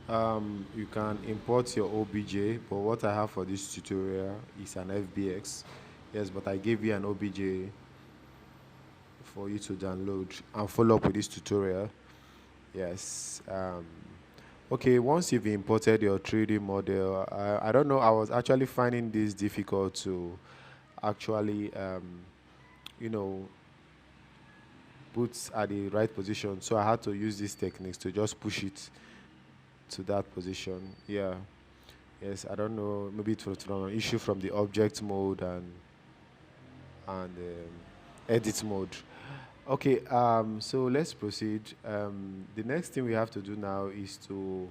You can import your OBJ, but what I have for this tutorial is an FBX. Yes, but I gave you an OBJ for you to download and follow up with this tutorial. Yes. Okay, once you've imported your 3D model, I don't know, I was actually finding this difficult to actually, you know, put at the right position. So I had to use these techniques to just push it to that position. Yeah. Yes, I don't know. Maybe it was from an issue from the object mode and edit mode. Okay, so let's proceed. The next thing we have to do now is to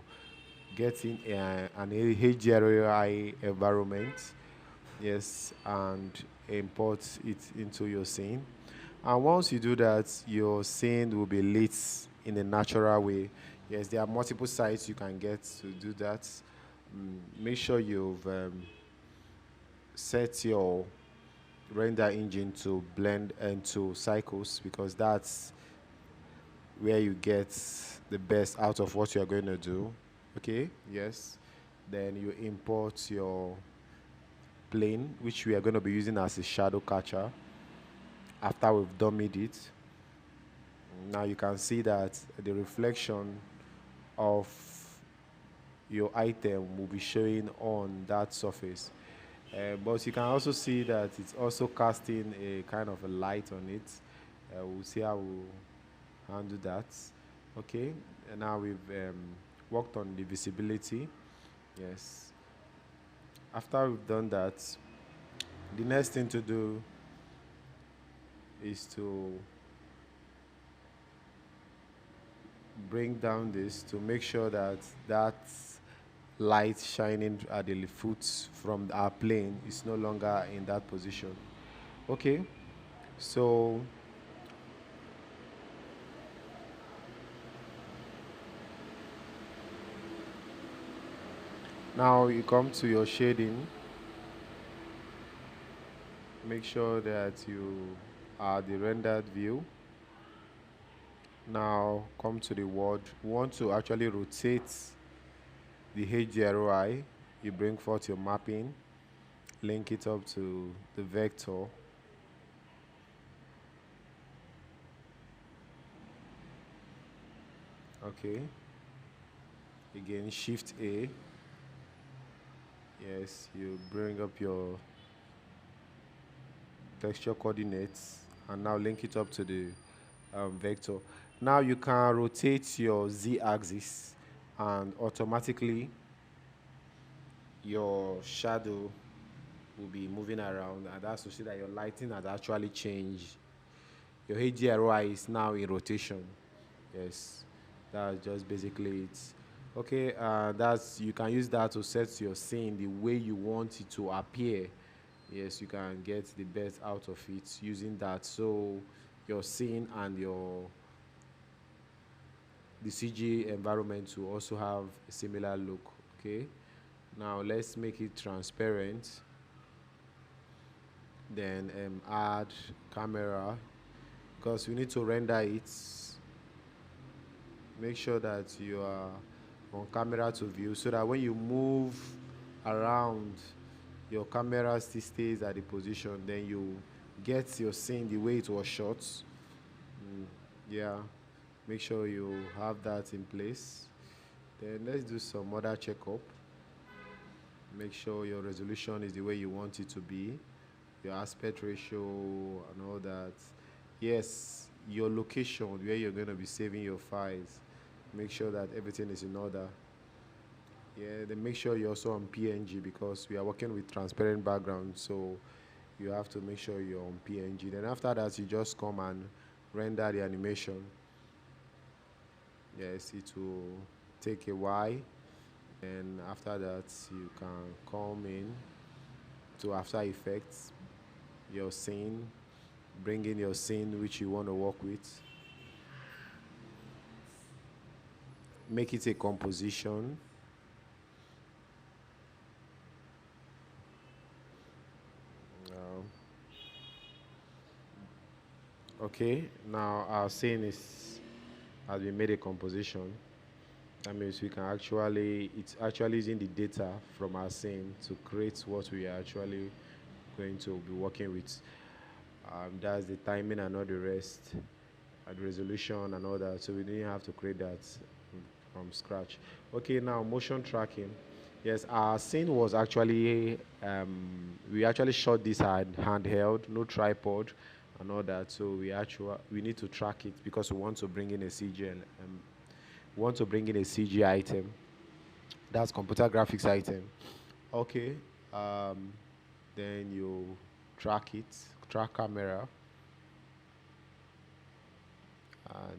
get in an HDRI environment. Yes, and import it into your scene. And once you do that, your scene will be lit in a natural way. Yes, there are multiple sites you can get to do that. Make sure you've set your render engine to blend into cycles because that's where you get the best out of what you're going to do. Okay, yes. Then you import your plane, which we are going to be using as a shadow catcher after we've dummied it. Now you can see that the reflection of your item will be showing on that surface. But you can also see that it's also casting a kind of a light on it. We'll see how we'll handle that. Okay, and now we've worked on the visibility. Yes. After we've done that, the next thing to do is to bring down this to make sure that that light shining at the foot from our plane is no longer in that position. Okay, so now you come to your shading. Make sure that you are the rendered view. Now come to the word. We want to actually rotate the HDRI. You bring forth your mapping, link it up to the vector. Okay. Again, Shift A. Yes, you bring up your texture coordinates and now link it up to the vector. Now you can rotate your z-axis and automatically your shadow will be moving around, and that's to see that your lighting has actually changed. Your HDRI is now in rotation. Yes, that's just basically it. Okay, that's you can use that to set your scene the way you want it to appear. Yes, you can get the best out of it using that. So your scene and your the CG environment will also have a similar look. Okay, now let's make it transparent. Then add camera because we need to render it. Make sure that you are on camera to view so that when you move around, your camera still stays at the position, then you get your scene the way it was shot. Yeah, make sure you have that in place. Then let's do some other checkup. Make sure your resolution is the way you want it to be, your aspect ratio and all that. Yes, your location where you're going to be saving your files. Make sure that everything is in order. Yeah, then make sure you're also on PNG because we are working with transparent background, so you have to make sure you're on PNG. Then after that, you just come and render the animation. Yes, it will take a while, and after that, you can come in to After Effects, your scene, bring in your scene which you want to work with, make it a composition. Uh, okay, now our scene has been made a composition. That means we can actually, it's actually using the data from our scene to create what we are actually going to be working with. That's the timing and all the rest, and resolution and all that. So we didn't have to create that from scratch. Okay, now motion tracking. Yes, our scene was actually, we actually shot this handheld, no tripod and all that. So we need to track it because we want to bring in a CG, we want to bring in a CG item. That's computer graphics item. Okay. Um, then you track it, track camera.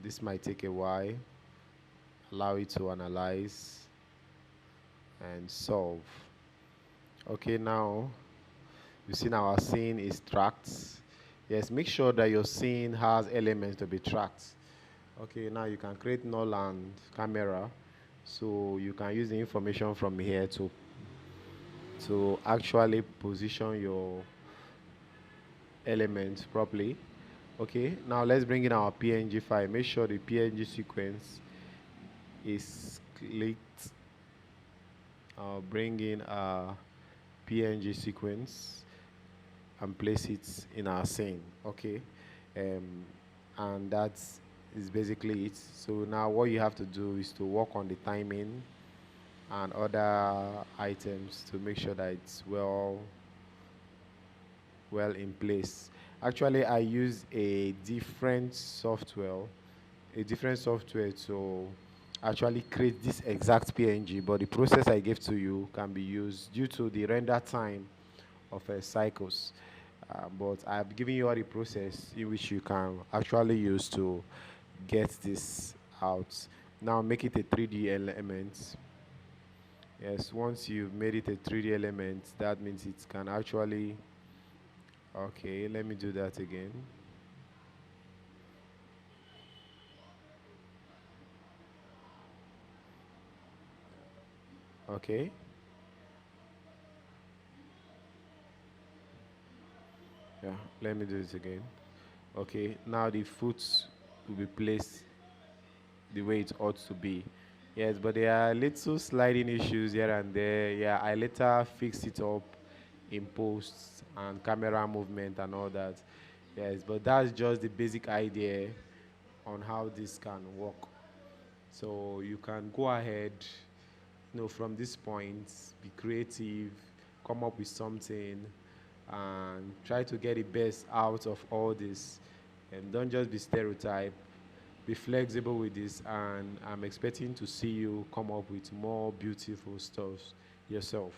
This might take a while. Allow it to analyze and solve. Okay, now you see now our scene is tracked. Yes, make sure that your scene has elements to be tracked. Okay, now you can create null and camera. So you can use the information from here to actually position your elements properly. Okay, now let's bring in our PNG file. Make sure the PNG sequence is clicked. I'll bring in our PNG sequence and place it in our scene. Okay, um, and that is basically it. So now what you have to do is to work on the timing and other items to make sure that it's well in place. Actually, I use a different software to actually create this exact PNG, but the process I gave to you can be used due to the render time of cycles. But I've given you all the process in which you can actually use to get this out. Now make it a 3D element. Yes, once you've made it a 3D element, that means it can actually, okay, let me do that again. Okay, yeah, let me do this again. Okay, now the foot will be placed the way it ought to be. Yes, but there are little sliding issues here and there. Yeah, I later fixed it up in posts and camera movement and all that. Yes, but that's just the basic idea on how this can work. So you can go ahead, from this point, be creative, come up with something, and try to get the best out of all this. And don't just be stereotype. Be flexible with this, and I'm expecting to see you come up with more beautiful stuff yourself.